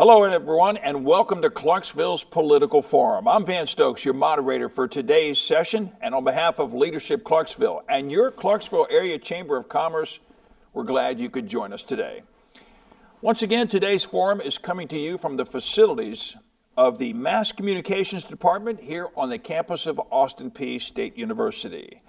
Hello everyone and welcome to Clarksville's Political Forum. I'm Van Stokes, your moderator for today's session, and on behalf of Leadership Clarksville and your Clarksville Area Chamber of Commerce, we're glad you could join us today. Once again, today's forum is coming to you from the facilities of the Mass Communications Department here on the campus of Austin Peay State University.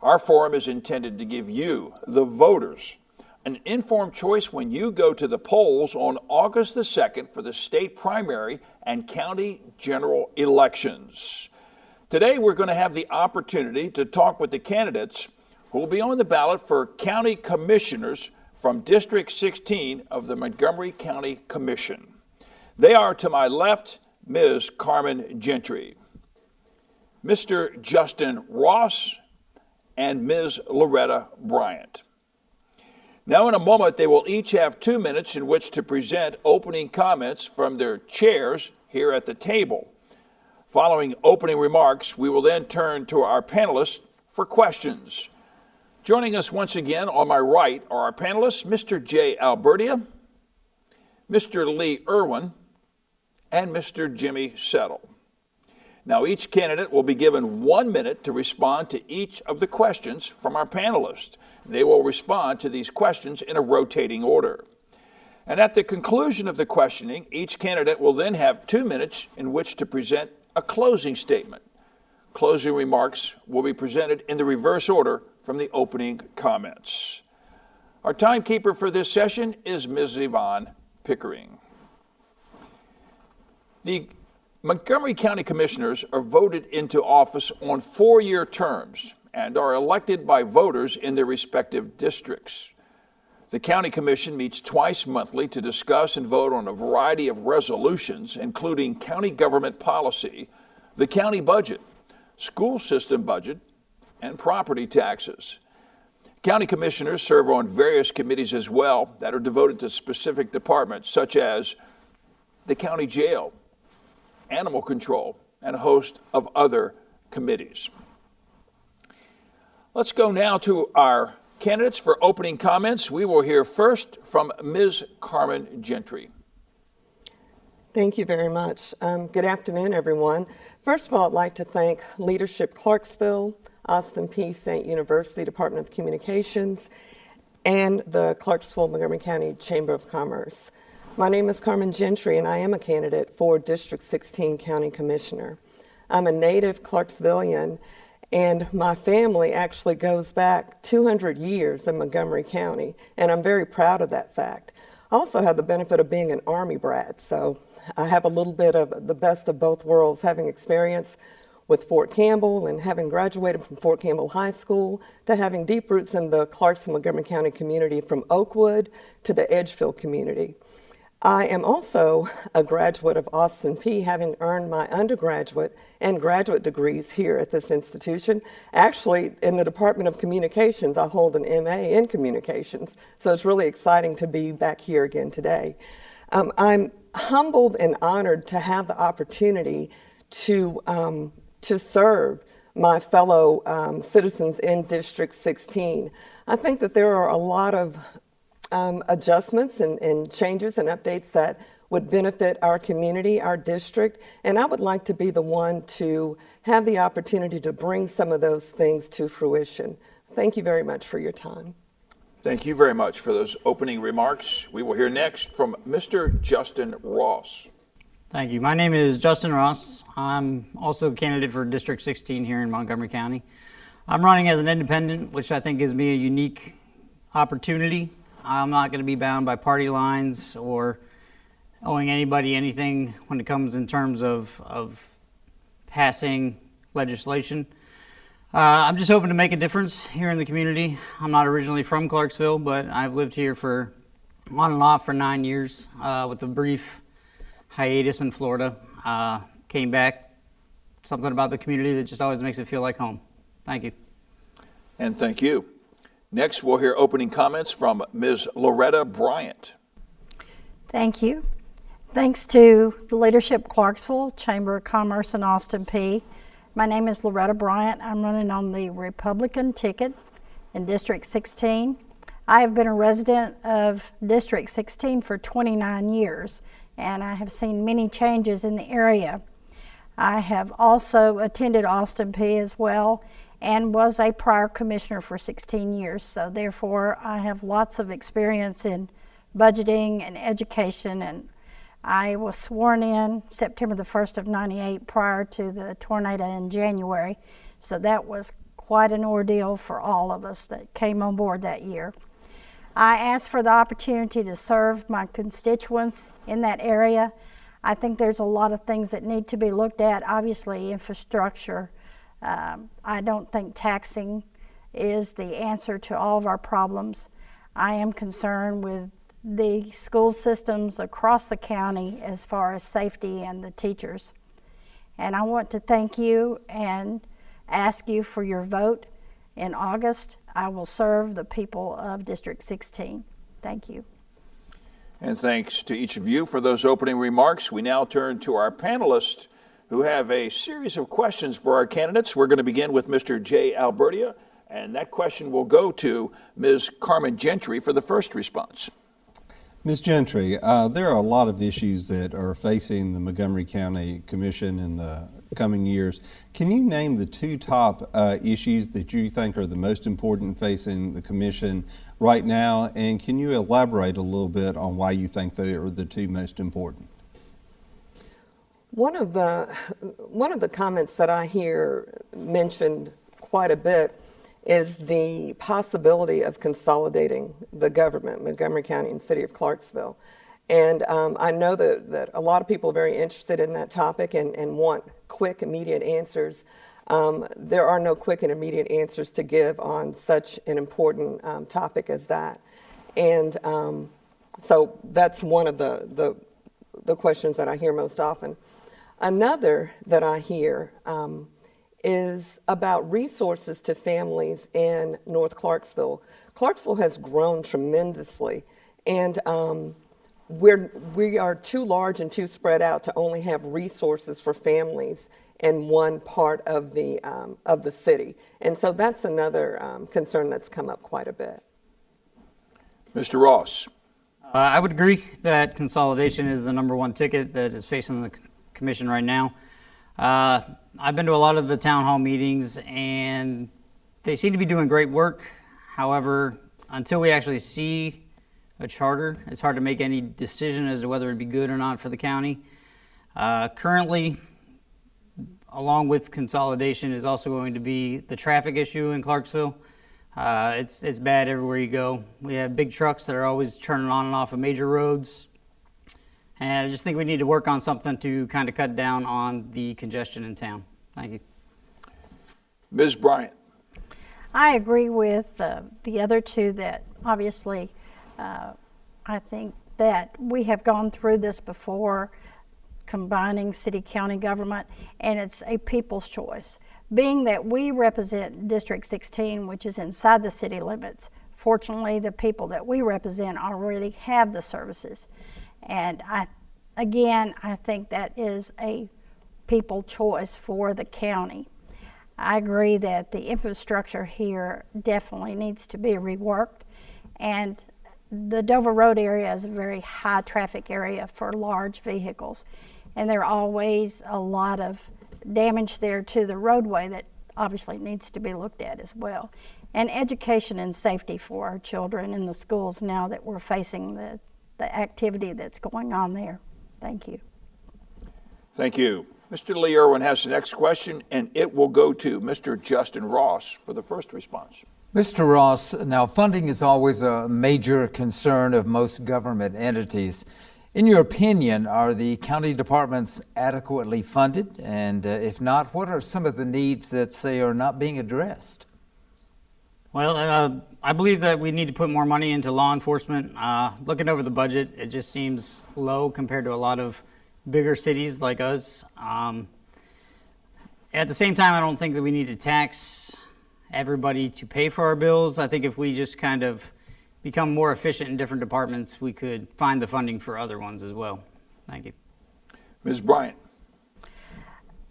Our forum is intended to give you, the voters, an informed choice when you go to the polls on August the 2nd for the state primary and county general elections. Today, we're going to have the opportunity to talk with the candidates who will be on the ballot for county commissioners from District 16 of the Montgomery County Commission. They are, to my left, Ms. Carmen Gentry, Mr. Justin Ross, and Ms. Loretta Bryant. Now, in a moment, they will each have 2 minutes in which to present opening comments from their chairs here at the table. Following opening remarks, we will then turn to our panelists for questions. Joining us once again on my right are our panelists, Mr. Jay Albertia, Mr. Lee Irwin, and Mr. Jimmy Settle. Now, each candidate will be given 1 minute to respond to each of the questions from our panelists. They will respond to these questions in a rotating order. And at the conclusion of the questioning, each candidate will then have 2 minutes in which to present a closing statement. Closing remarks will be presented in the reverse order from the opening comments. Our timekeeper for this session is Ms. Yvonne Pickering. The Montgomery County Commissioners are voted into office on 4-year terms and are elected by voters in their respective districts. The County Commission meets twice monthly to discuss and vote on a variety of resolutions, including county government policy, the county budget, school system budget, and property taxes. County commissioners serve on various committees as well that are devoted to specific departments, such as the county jail, animal control, and a host of other committees. Let's go now to our candidates for opening comments. We will hear first from Ms. Carmen Gentry. Thank you very much. Good afternoon, everyone. First of all, I'd like to thank Leadership Clarksville, Austin Peay State University Department of Communications, and the Clarksville-Montgomery County Chamber of Commerce. My name is Carmen Gentry, and I am a candidate for District 16 County Commissioner. I'm a native Clarksvillian, and my family actually goes back 200 years in Montgomery County, and I'm very proud of that fact. I also have the benefit of being an Army brat, so I have a little bit of the best of both worlds, having experience with Fort Campbell and having graduated from Fort Campbell High School to having deep roots in the Clarksville-Montgomery County community from Oakwood to the Edgefield community. I am also a graduate of Austin Peay, having earned my undergraduate and graduate degrees here at this institution. Actually, in the Department of Communications, I hold an MA in Communications, so it's really exciting to be back here again today. I'm humbled and honored to have the opportunity to serve my fellow citizens in District 16. I think that there are a lot of adjustments and changes and updates that would benefit our community, our district, and I would like to be the one to have the opportunity to bring some of those things to fruition. Thank you very much for your time. Thank you very much for those opening remarks. We will hear next from Mr. Justin Ross. Thank you. My name is Justin Ross. I'm also a candidate for District 16 here in Montgomery County. I'm running as an independent, which I think gives me a unique opportunity. I'm not going to be bound by party lines or owing anybody anything when it comes in terms of passing legislation. I'm just hoping to make a difference here in the community. I'm not originally from Clarksville, but I've lived here for on and off for 9 years with a brief hiatus in Florida. Came back, something about the community that just always makes it feel like home. Thank you. And thank you. Next, we'll hear opening comments from Ms. Loretta Bryant. Thank you. Thanks to the Leadership Clarksville, Chamber of Commerce in Austin Peay. My name is Loretta Bryant. I'm running on the Republican ticket in District 16. I have been a resident of District 16 for 29 years, and I have seen many changes in the area. I have also attended Austin Peay as well and was a prior commissioner for 16 years. So therefore, I have lots of experience in budgeting and education, and I was sworn in September the 1st of '98 prior to the tornado in January. So that was quite an ordeal for all of us that came on board that year. I asked for the opportunity to serve my constituents in that area. I think there's a lot of things that need to be looked at. Obviously, infrastructure. I don't think taxing is the answer to all of our problems. I am concerned with the school systems across the county as far as safety and the teachers. And I want to thank you and ask you for your vote in August. I will serve the people of District 16. Thank you. And thanks to each of you for those opening remarks. We now turn to our panelists who have a series of questions for our candidates. We're going to begin with Mr. Jay Albertia, and that question will go to Ms. Carmen Gentry for the first response. Ms. Gentry, there are a lot of issues that are facing the Montgomery County Commission in the coming years. Can you name the two top issues that you think are the most important facing the Commission right now? And can you elaborate a little bit on why you think they are the two most important? One of the comments that I hear mentioned quite a bit is the possibility of consolidating the government, Montgomery County and City of Clarksville. And I know that a lot of people are very interested in that topic and want quick, immediate answers. There are no quick and immediate answers to give on such an important topic as that. And so that's one of the questions that I hear most often. Another that I hear is about resources to families in North Clarksville. Clarksville has grown tremendously, and we are too large and too spread out to only have resources for families in one part of the city. And so that's another concern that's come up quite a bit. Mr. Ross. I would agree that consolidation is the number one ticket that is facing the Commission right now. I've been to a lot of the town hall meetings, and they seem to be doing great work. However, until we actually see a charter, it's hard to make any decision as to whether it'd be good or not for the county. Currently, along with consolidation, is also going to be the traffic issue in Clarksville. It's bad everywhere you go. We have big trucks that are always turning on and off of major roads. And I just think we need to work on something to kind of cut down on the congestion in town. Thank you. Ms. Bryant. I agree with the other two that obviously I think that we have gone through this before, combining city-county government, and it's a people's choice. Being that we represent District 16, which is inside the city limits, fortunately the people that we represent already have the services. And I think that is a people choice for the county. I agree that the infrastructure here definitely needs to be reworked, and the Dover Road area is a very high traffic area for large vehicles, and there are always a lot of damage there to the roadway that obviously needs to be looked at as well. And education and safety for our children in the schools now that we're facing the activity that's going on there. Thank you. Thank you. Mr. Lee Irwin has the next question, and it will go to Mr. Justin Ross for the first response. Mr. Ross, now funding is always a major concern of most government entities. In your opinion, are the county departments adequately funded? And if not, what are some of the needs that, say, are not being addressed? Well, I believe that we need to put more money into law enforcement. Looking over the budget, it just seems low compared to a lot of bigger cities like us. At the same time, I don't think that we need to tax everybody to pay for our bills. I think if we just kind of become more efficient in different departments, we could find the funding for other ones as well. Thank you. Ms. Bryant.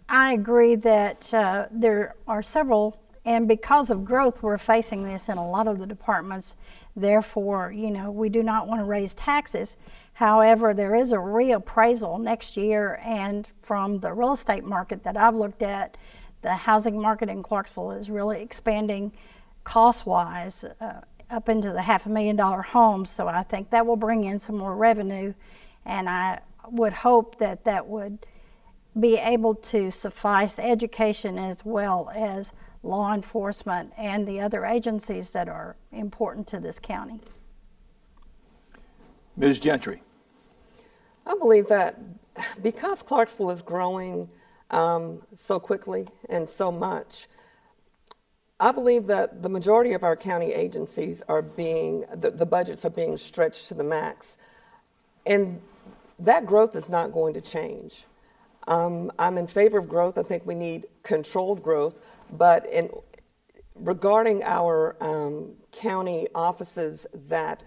I agree that there are several, and because of growth, we're facing this in a lot of the departments, Therefore, we do not want to raise taxes. However, there is a reappraisal next year, and from the real estate market that I've looked at, the housing market in Clarksville is really expanding cost-wise up into the $500,000 homes. So I think that will bring in some more revenue, and I would hope that that would be able to suffice education as well as law enforcement and the other agencies that are important to this county. Ms. Gentry. I believe that because Clarksville is growing so quickly and so much, I believe that the majority of our county agencies are the budgets are being stretched to the max. And that growth is not going to change. I'm in favor of growth. I think we need controlled growth. But regarding our county offices that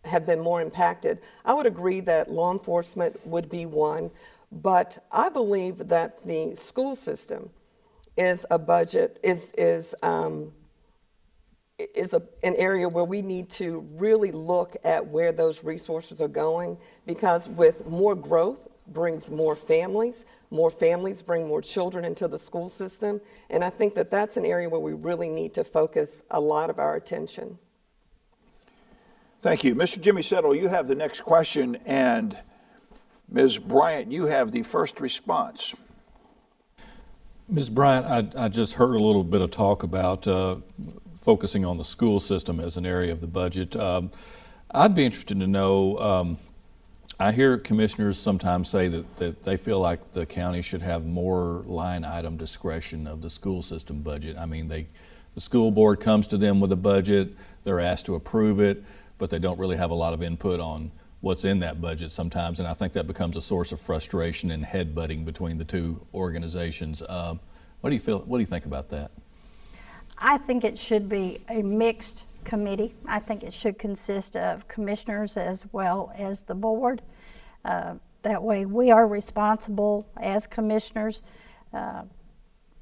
have been more impacted, I would agree that law enforcement would be one. But I believe that the school system is an area where we need to really look at where those resources are going, because with more growth brings more families bring more children into the school system, and I think that that's an area where we really need to focus a lot of our attention. Thank you. Mr. Jimmy Settle, you have the next question, and Ms. Bryant, you have the first response. Ms. Bryant, I just heard a little bit of talk about focusing on the school system as an area of the budget. I'd be interested to know, I hear commissioners sometimes say that they feel like the county should have more line item discretion of the school system budget. I mean, the school board comes to them with a budget, they're asked to approve it, but they don't really have a lot of input on what's in that budget sometimes, and I think that becomes a source of frustration and headbutting between the two organizations. What do you think about that? I think it should be a mixed committee. I think it should consist of commissioners as well as the board. That way we are responsible as commissioners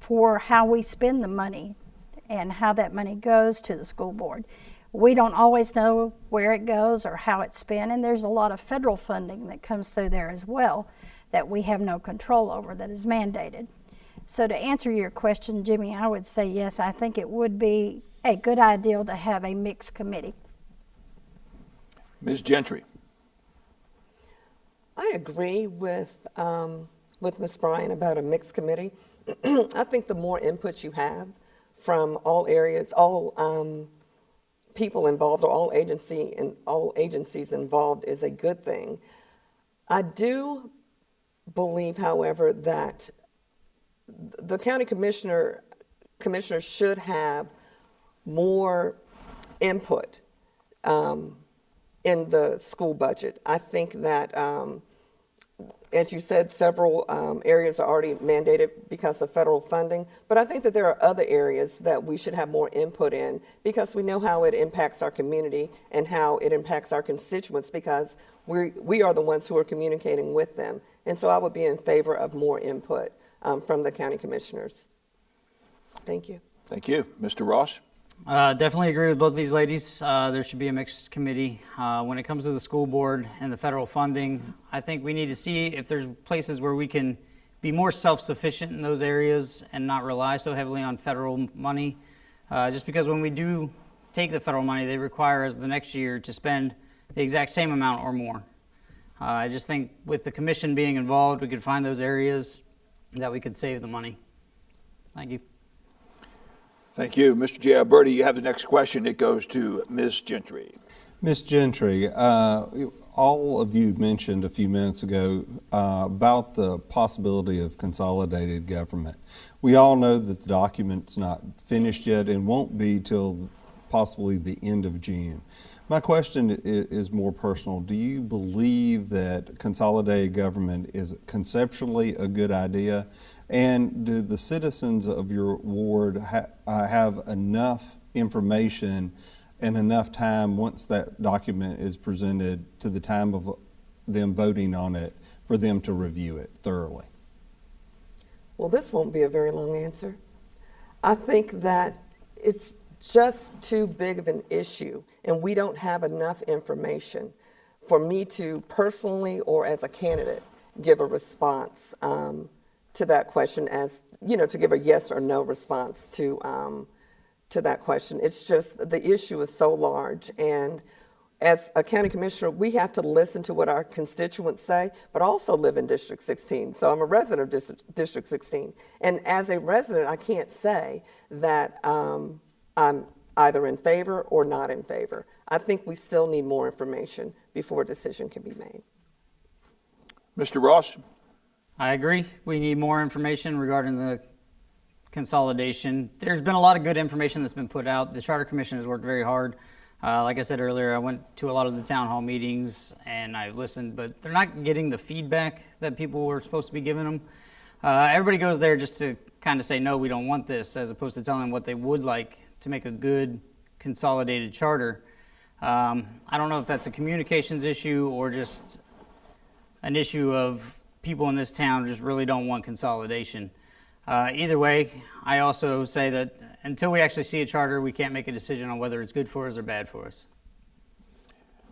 for how we spend the money and how that money goes to the school board. We don't always know where it goes or how it's spent, and there's a lot of federal funding that comes through there as well that we have no control over, that is mandated. So to answer your question, Jimmy, I would say yes, I think it would be a good idea to have a mixed committee. Ms. Gentry. I agree with Ms. Bryan about a mixed committee. I think the more input you have from all areas, all people involved, or all agencies involved, is a good thing. I do believe, however, that the county commissioners should have more input in the school budget. I think that, as you said, several areas are already mandated because of federal funding, but I think that there are other areas that we should have more input in, because we know how it impacts our community and how it impacts our constituents, because we are the ones who are communicating with them. And so I would be in favor of more input from the county commissioners. Thank you. Thank you. Mr. Ross? Definitely agree with both these ladies. There should be a mixed committee. When it comes to the school board and the federal funding, I think we need to see if there's places where we can be more self-sufficient in those areas and not rely so heavily on federal money. Just because when we do take the federal money, they require us the next year to spend the exact same amount or more. I just think with the commission being involved, we could find those areas that we could save the money. Thank you. Thank you. Mr. J. Alberti, you have the next question. It goes to Ms. Gentry. Ms. Gentry, all of you mentioned a few minutes ago about the possibility of consolidated government. We all know that the document's not finished yet and won't be till possibly the end of June. My question is more personal. Do you believe that consolidated government is conceptually a good idea? And do the citizens of your ward have enough information and enough time once that document is presented to the time of them voting on it for them to review it thoroughly? Well, this won't be a very long answer. I think that it's just too big of an issue. and we don't have enough information for me to personally or as a candidate give a response to that question, as to give a yes or no response to that question. It's just the issue is so large, and as a county commissioner, we have to listen to what our constituents say, but also live in District 16. So I'm a resident of District 16, and as a resident, I can't say that I'm either in favor or not in favor. I think we still need more information before a decision can be made. Mr. Ross? I agree. We need more information regarding the consolidation. There's been a lot of good information that's been put out. The Charter Commission has worked very hard. Like I said earlier, I went to a lot of the town hall meetings and I listened, but they're not getting the feedback that people were supposed to be giving them. Everybody goes there just to kind of say, no, we don't want this, as opposed to telling them what they would like to make a good consolidated charter. I don't know if that's a communications issue or just an issue of people in this town just really don't want consolidation. Either way, I also say that until we actually see a charter, we can't make a decision on whether it's good for us or bad for us.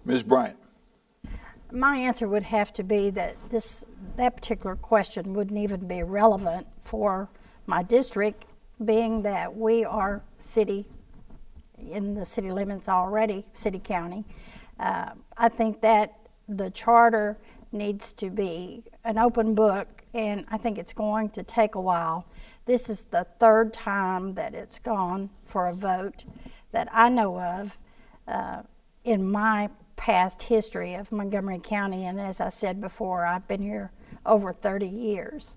Ms. Bryant? My answer would have to be that that particular question wouldn't even be relevant for my district, being that we are in the city limits already, city county. I think that the charter needs to be an open book, and I think it's going to take a while. This is the third time that it's gone for a vote that I know of in my past history of Montgomery County, and as I said before, I've been here over 30 years.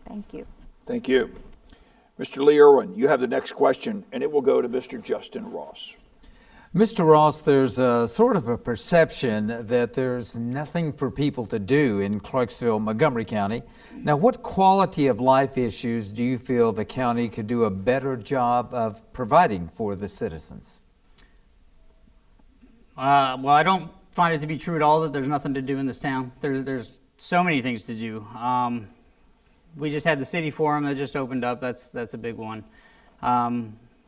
Thank you. Thank you. Mr. Lee Irwin, you have the next question, and it will go to Mr. Justin Ross. Mr. Ross, there's a sort of a perception that there's nothing for people to do in Clarksville, Montgomery County. Now, what quality of life issues do you feel the county could do a better job of providing for the citizens? Well, I don't find it to be true at all that there's nothing to do in this town. There's so many things to do. We just had the city forum that just opened up. That's a big one.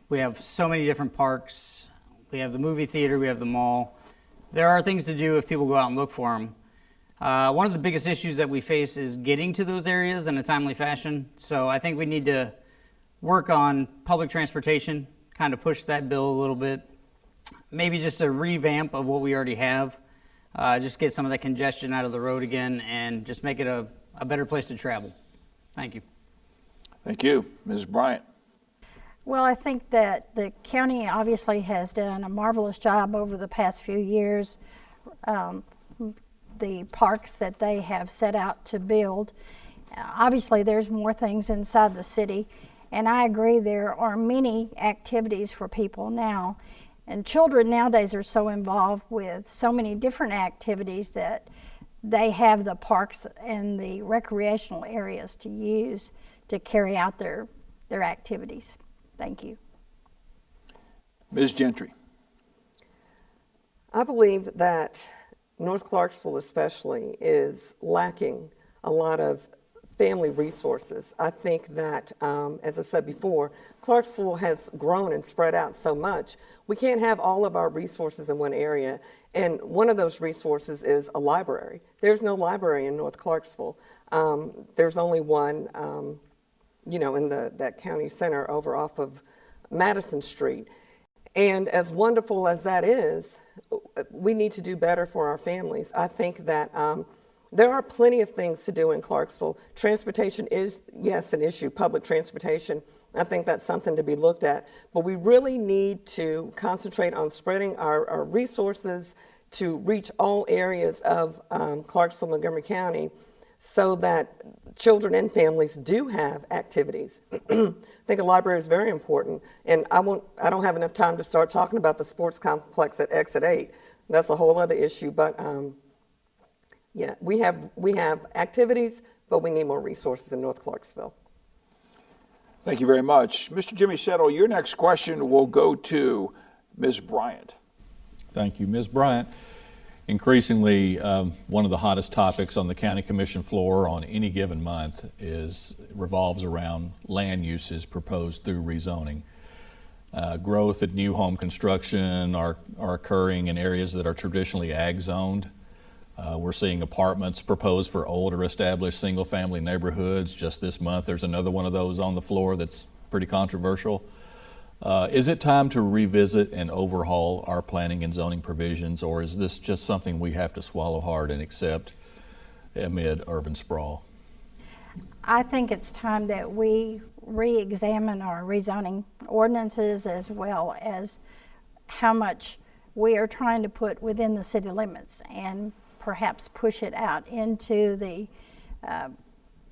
We have so many different parks. We have the movie theater, we have the mall. There are things to do if people go out and look for them. One of the biggest issues that we face is getting to those areas in a timely fashion. So I think we need to work on public transportation, kind of push that bill a little bit. Maybe just a revamp of what we already have. Just get some of that congestion out of the road again and just make it a better place to travel. Thank you. Thank you. Ms. Bryant? Well, I think that the county obviously has done a marvelous job over the past few years. The parks that they have set out to build. Obviously, there's more things inside the city, and I agree there are many activities for people now. And children nowadays are so involved with so many different activities that they have the parks and the recreational areas to use to carry out their activities. Thank you. Ms. Gentry? I believe that North Clarksville especially is lacking a lot of family resources. I think that, as I said before, Clarksville has grown and spread out so much. We can't have all of our resources in one area, and one of those resources is a library. There's no library in North Clarksville. There's only one in that county center over off of Madison Street. And as wonderful as that is, we need to do better for our families. I think that there are plenty of things to do in Clarksville. Transportation is, yes, an issue, public transportation. I think that's something to be looked at. But we really need to concentrate on spreading our resources to reach all areas of Clarksville, Montgomery County, so that children and families do have activities. I think a library is very important, and I don't have enough time to start talking about the sports complex at Exit 8. That's a whole other issue, but yeah, we have activities, but we need more resources in North Clarksville. Thank you very much. Mr. Jimmy Settle, your next question will go to Ms. Bryant. Thank you, Ms. Bryant. Increasingly, one of the hottest topics on the county commission floor on any given month revolves around land uses proposed through rezoning. growth at new home construction are occurring in areas that are traditionally ag zoned. We're seeing apartments proposed for older established single-family neighborhoods. Just this month, there's another one of those on the floor that's pretty controversial. Is it time to revisit and overhaul our planning and zoning provisions, or is this just something we have to swallow hard and accept amid urban sprawl? I think it's time that we re-examine our rezoning ordinances as well as how much we are trying to put within the city limits and perhaps push it out into the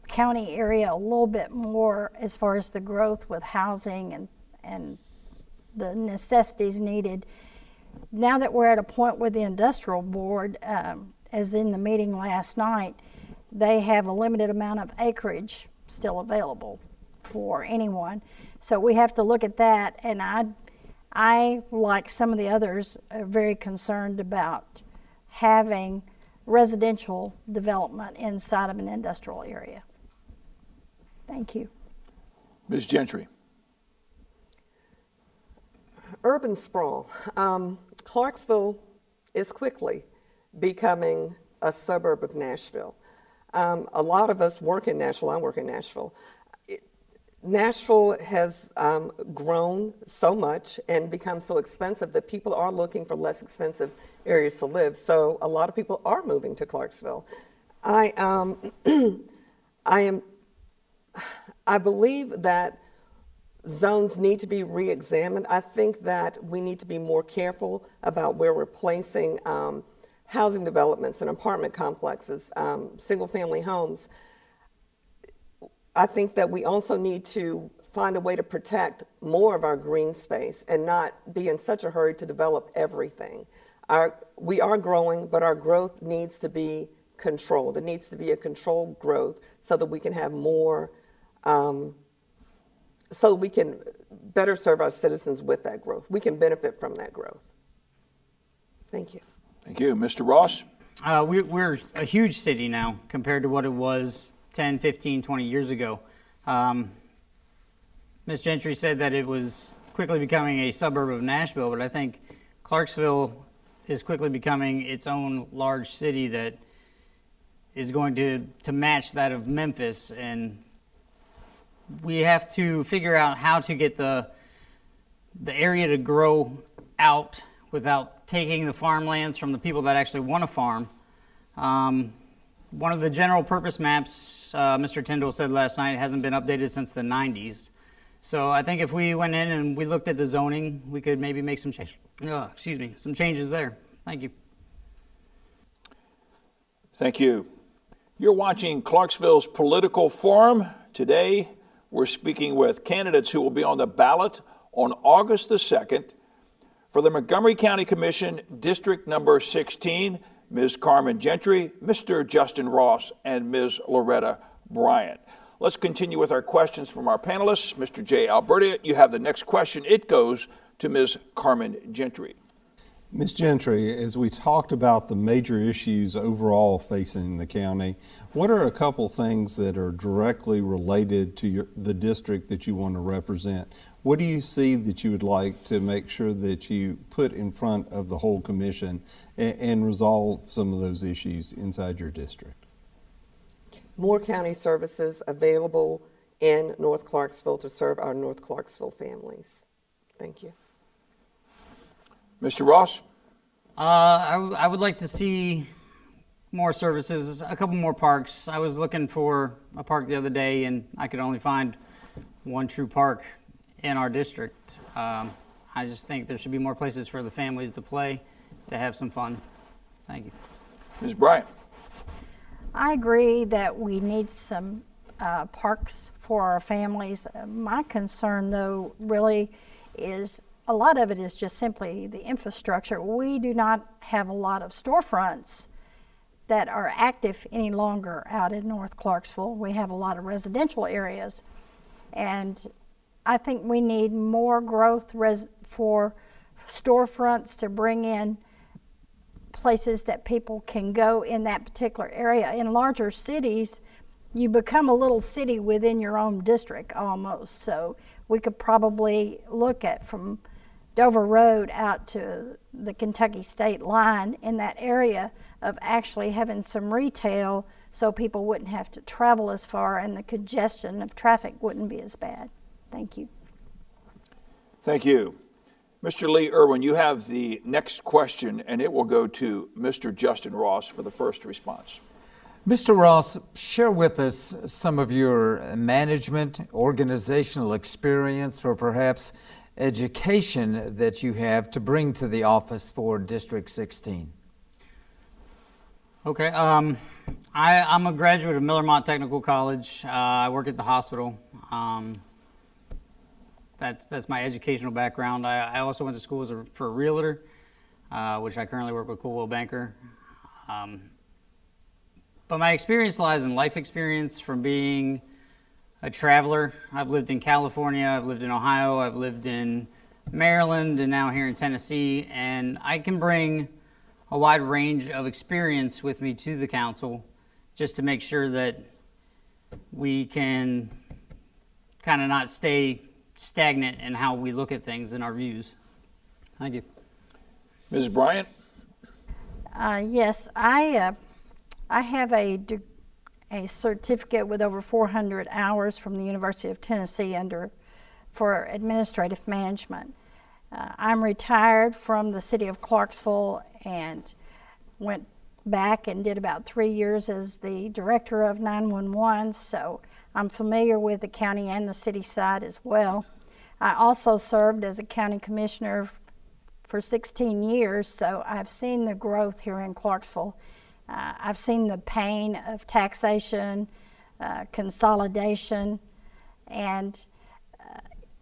county area a little bit more as far as the growth with housing and the necessities needed. Now that we're at a point with the industrial board, as in the meeting last night, they have a limited amount of acreage still available for anyone. So we have to look at that, and I like some of the others, are very concerned about having residential development inside of an industrial area. Thank you. Ms. Gentry. Urban sprawl. Clarksville is quickly becoming a suburb of Nashville. A lot of us work in Nashville. I work in Nashville. Nashville has grown so much and become so expensive that people are looking for less expensive areas to live. So a lot of people are moving to Clarksville. I believe that zones need to be re-examined. I think that we need to be more careful about where we're placing housing developments and apartment complexes, single-family homes. I think that we also need to find a way to protect more of our green space and not be in such a hurry to develop everything. We are growing, but our growth needs to be controlled. It needs to be a controlled growth so that we can have more, so we can better serve our citizens with that growth. We can benefit from that growth. Thank you. Thank you. Mr. Ross? We're a huge city now compared to what it was 10, 15, 20 years ago. Ms. Gentry said that it was quickly becoming a suburb of Nashville, but I think Clarksville is quickly becoming its own large city that is going to match that of Memphis, and we have to figure out how to get the area to grow out without taking the farmlands from the people that actually want to farm. One of the general purpose maps, Mr. Tyndall said last night, hasn't been updated since the 90s. So I think if we went in and we looked at the zoning, we could maybe make some some changes there. Thank you. Thank you. You're watching Clarksville's Political Forum. Today, we're speaking with candidates who will be on the ballot on August the 2nd for the Montgomery County Commission, District Number 16, Ms. Carmen Gentry, Mr. Justin Ross, and Ms. Loretta Bryant. Let's continue with our questions from our panelists. Mr. J. Alberta, you have the next question. It goes to Ms. Carmen Gentry. Ms. Gentry, as we talked about the major issues overall facing the county, what are a couple things that are directly related to the district that you want to represent? What do you see that you would like to make sure that you put in front of the whole commission and resolve some of those issues inside your district? More county services available in North Clarksville to serve our North Clarksville families. Thank you. Mr. Ross? I would like to see more services, a couple more parks. I was looking for a park the other day, and I could only find one true park in our district. I just think there should be more places for the families to play, to have some fun. Thank you. Ms. Bryant? I agree that we need some parks for our families. My concern, though, really is a lot of it is just simply the infrastructure. We do not have a lot of storefronts that are active any longer out in North Clarksville. We have a lot of residential areas, and I think we need more growth for storefronts to bring in places that people can go in that particular area. In larger cities, you become a little city within your own district almost. So we could probably look at from Dover Road out to the Kentucky state line in that area of actually having some retail so people wouldn't have to travel as far and the congestion of traffic wouldn't be as bad. Thank you. Thank you. Mr. Lee Irwin, you have the next question, and it will go to Mr. Justin Ross for the first response. Mr. Ross, share with us some of your management, organizational experience, or perhaps education that you have to bring to the office for District 16. Okay, I'm a graduate of Millermont Technical College. I work at the hospital. That's my educational background. I also went to school for a realtor, which I currently work with Coldwell Banker. But my experience lies in life experience from being a traveler. I've lived in California, I've lived in Ohio, I've lived in Maryland, and now here in Tennessee, and I can bring a wide range of experience with me to the council just to make sure that we can kind of not stay stagnant in how we look at things and our views. Thank you. Ms. Bryant? Yes, I have a certificate with over 400 hours from the University of Tennessee for administrative management. I'm retired from the city of Clarksville and went back and did about 3 years as the director of 911, so I'm familiar with the county and the city side as well. I also served as a county commissioner for 16 years, so I've seen the growth here in Clarksville. I've seen the pain of taxation, consolidation, and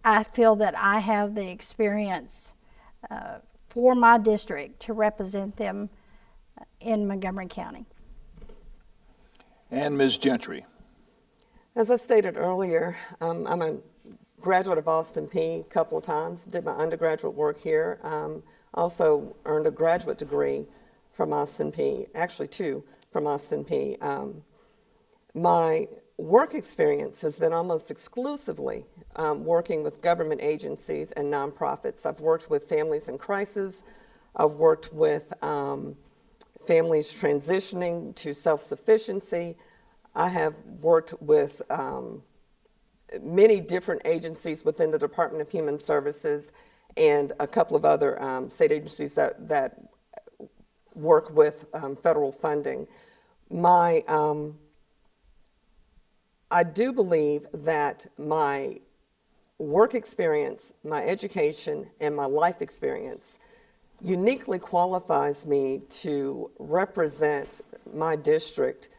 I feel that I have the experience for my district to represent them in Montgomery County. And Ms. Gentry? As I stated earlier, I'm a graduate of Austin Peay a couple of times, did my undergraduate work here. Also earned a graduate degree from Austin Peay, actually 2 from Austin Peay. My work experience has been almost exclusively working with government agencies and nonprofits. I've worked with families in crisis. I've worked with families transitioning to self-sufficiency. I have worked with many different agencies within the Department of Human Services and a couple of other state agencies that work with federal funding. I do believe that my work experience, my education, and my life experience uniquely qualifies me to represent my district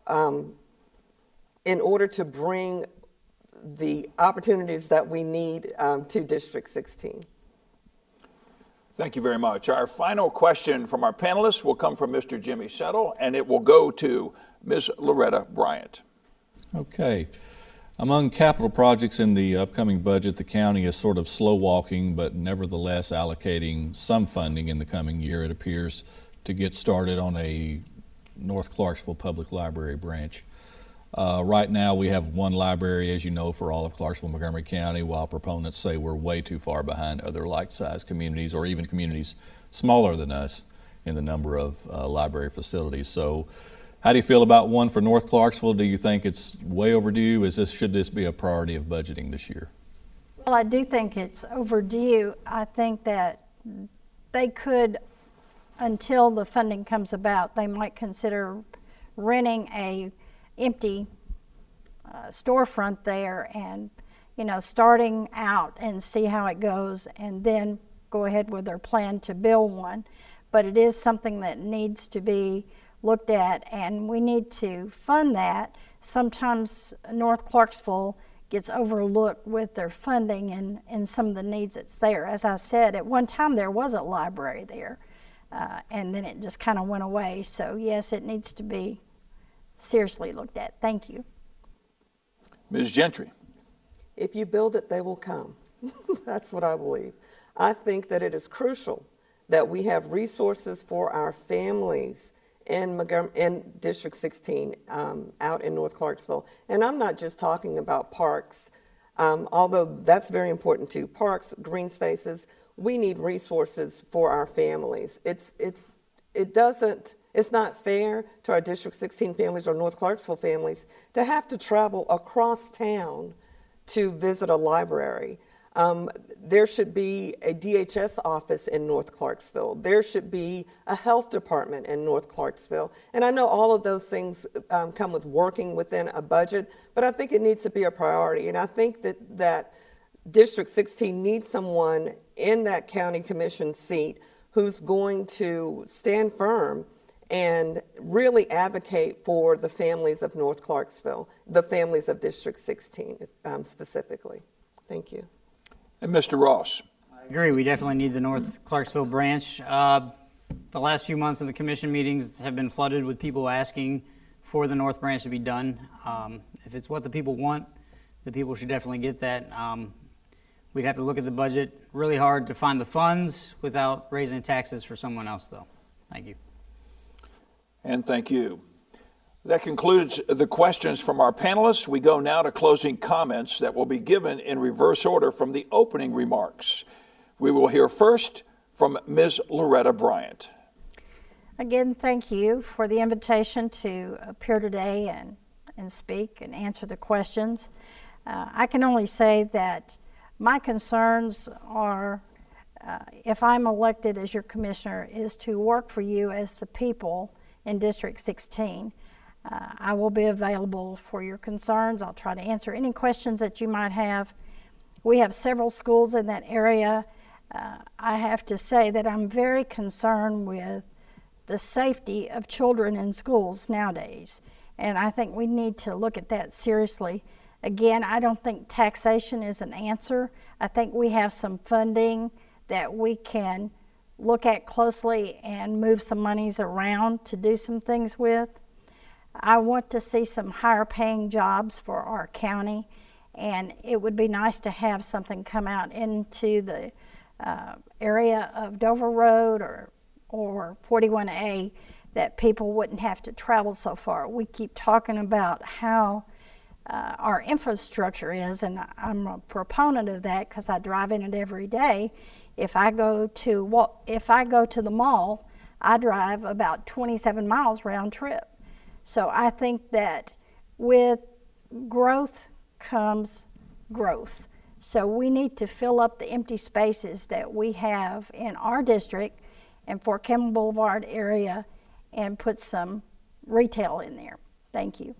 in order to bring the opportunities that we need to District 16. Thank you very much. Our final question from our panelists will come from Mr. Jimmy Settle, and it will go to Ms. Loretta Bryant. Okay. Among capital projects in the upcoming budget, the county is sort of slow walking, but nevertheless allocating some funding in the coming year, it appears, to get started on a North Clarksville Public Library branch. Right now we have one library, as you know, for all of Clarksville, Montgomery County, while proponents say we're way too far behind other like-sized communities or even communities smaller than us in the number of library facilities. So how do you feel about one for North Clarksville? Do you think it's way overdue? Should this be a priority of budgeting this year? Well, I do think it's overdue. I think that they could, until the funding comes about, they might consider renting a empty storefront there and, starting out and see how it goes and then go ahead with their plan to build one. But it is something that needs to be looked at, and we need to fund that. Sometimes North Clarksville gets overlooked with their funding and some of the needs that's there. As I said, at one time there was a library there, and then it just kind of went away. So yes, it needs to be seriously looked at. Thank you. Ms. Gentry. If you build it, they will come. That's what I believe. I think that it is crucial that we have resources for our families in District 16 out in North Clarksville. And I'm not just talking about parks, although that's very important too. Parks, green spaces, we need resources for our families. It's not fair to our District 16 families or North Clarksville families to have to travel across town to visit a library. There should be a DHS office in North Clarksville. There should be a health department in North Clarksville. And I know all of those things come with working within a budget, but I think it needs to be a priority. And I think that District 16 needs someone in that county commission seat who's going to stand firm and really advocate for the families of North Clarksville, the families of District 16 specifically. Thank you. And Mr. Ross. I agree. We definitely need the North Clarksville branch. The last few months of the commission meetings have been flooded with people asking for the North branch to be done. If it's what the people want, the people should definitely get that. We'd have to look at the budget really hard to find the funds without raising taxes for someone else, though. Thank you. And thank you. That concludes the questions from our panelists. We go now to closing comments that will be given in reverse order from the opening remarks. We will hear first from Ms. Loretta Bryant. Again, thank you for the invitation to appear today and speak and answer the questions. I can only say that my concerns are, if I'm elected as your commissioner, is to work for you as the people in District 16. I will be available for your concerns. I'll try to answer any questions that you might have. We have several schools in that area. I have to say that I'm very concerned with the safety of children in schools nowadays, and I think we need to look at that seriously. Again, I don't think taxation is an answer. I think we have some funding that we can look at closely and move some monies around to do some things with. I want to see some higher paying jobs for our county, and it would be nice to have something come out into the area of Dover Road or 41A that people wouldn't have to travel so far. We keep talking about how our infrastructure is, and I'm a proponent of that because I drive in it every day. If I go to the mall, I drive about 27 miles round trip. So I think that with growth comes growth. So we need to fill up the empty spaces that we have in our district and Fort Campbell Boulevard area and put some retail in there. Thank you.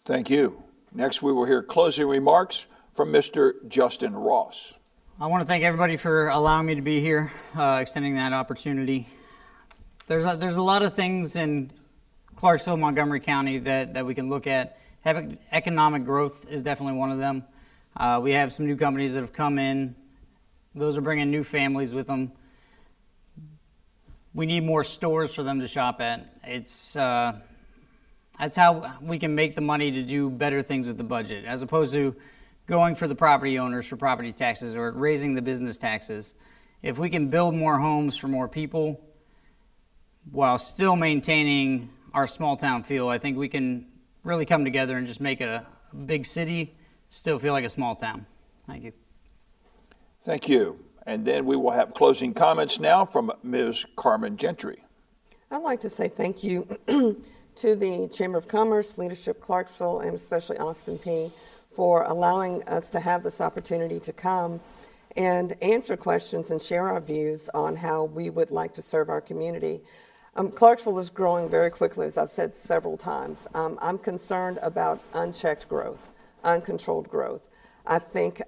Thank you. Next, we will hear closing remarks from Mr. Justin Ross. I want to thank everybody for allowing me to be here, extending that opportunity. There's a lot of things in Clarksville, Montgomery County that we can look at. Economic growth is definitely one of them. We have some new companies that have come in. Those are bringing new families with them. We need more stores for them to shop at. That's how we can make the money to do better things with the budget, as opposed to going for the property owners for property taxes or raising the business taxes. If we can build more homes for more people while still maintaining our small town feel, I think we can really come together and just make a big city still feel like a small town. Thank you. Thank you. And then we will have closing comments now from Ms. Carmen Gentry. I'd like to say thank you to the Chamber of Commerce, Leadership Clarksville, and especially Austin Peay for allowing us to have this opportunity to come and answer questions and share our views on how we would like to serve our community. Clarksville is growing very quickly, as I've said several times. I'm concerned about unchecked growth, uncontrolled growth. I think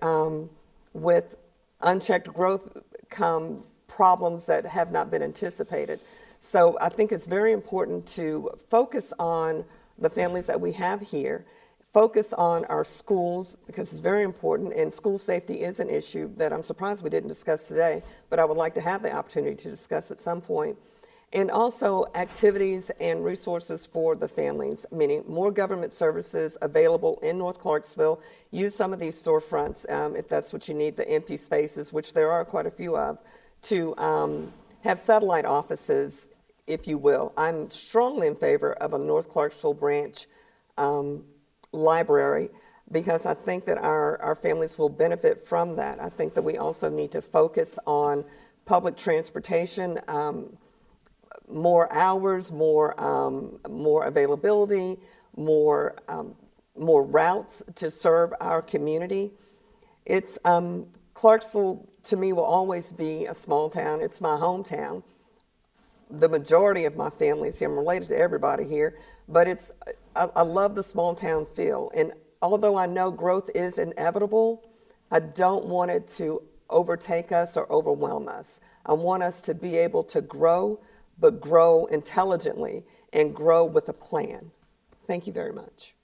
with unchecked growth come problems that have not been anticipated. So I think it's very important to focus on the families that we have here, focus on our schools, because it's very important, and school safety is an issue that I'm surprised we didn't discuss today, but I would like to have the opportunity to discuss at some point. And also activities and resources for the families, meaning more government services available in North Clarksville. Use some of these storefronts, if that's what you need, the empty spaces, which there are quite a few of, to have satellite offices if you will. I'm strongly in favor of a North Clarksville branch library because I think that our families will benefit from that. I think that we also need to focus on public transportation, more hours, more availability, more routes to serve our community. It's Clarksville to me will always be a small town. It's my hometown. The majority of my family is here. I'm related to everybody here, but I love the small town feel. And although I know growth is inevitable, I don't want it to overtake us or overwhelm us. I want us to be able to grow, but grow intelligently and grow with a plan. Thank you very much.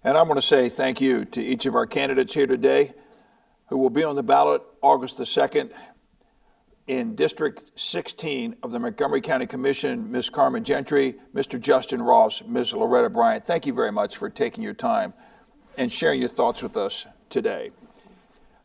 And I want to say thank you to each of our candidates here today who will be on the ballot August the 2nd in District 16 of the Montgomery County Commission, Ms. Carmen Gentry, Mr. Justin Ross, Ms. Loretta Bryant. Thank you very much for taking your time and sharing your thoughts with us today.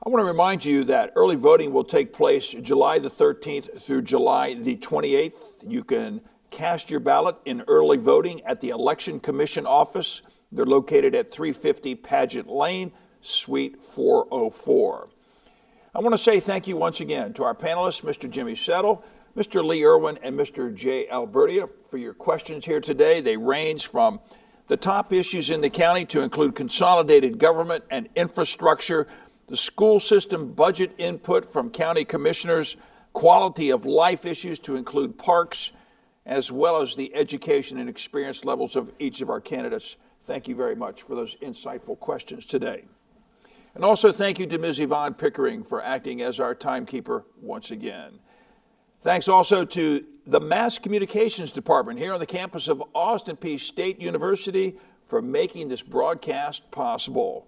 I want to remind you that early voting will take place July the 13th through July the 28th. You can cast your ballot in early voting at the Election Commission office. They're located at 350 Paget Lane, Suite 404. I want to say thank you once again to our panelists, Mr. Jimmy Settle, Mr. Lee Irwin, and Mr. Jay Albertia for your questions here today. They range from the top issues in the county to include consolidated government and infrastructure, the school system budget input from county commissioners, quality of life issues to include parks, as well as the education and experience levels of each of our candidates. Thank you very much for those insightful questions today. And also thank you to Ms. Yvonne Pickering for acting as our timekeeper once again. Thanks also to the Mass Communications Department here on the campus of Austin Peay State University for making this broadcast possible.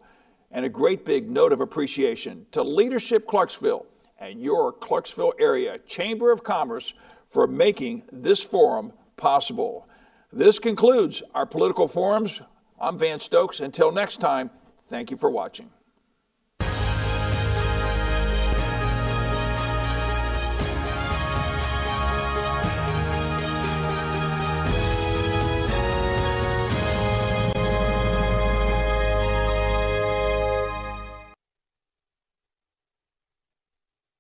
And a great big note of appreciation to Leadership Clarksville and your Clarksville area Chamber of Commerce for making this forum possible. This concludes our political forums. I'm Van Stokes. Until next time, thank you for watching.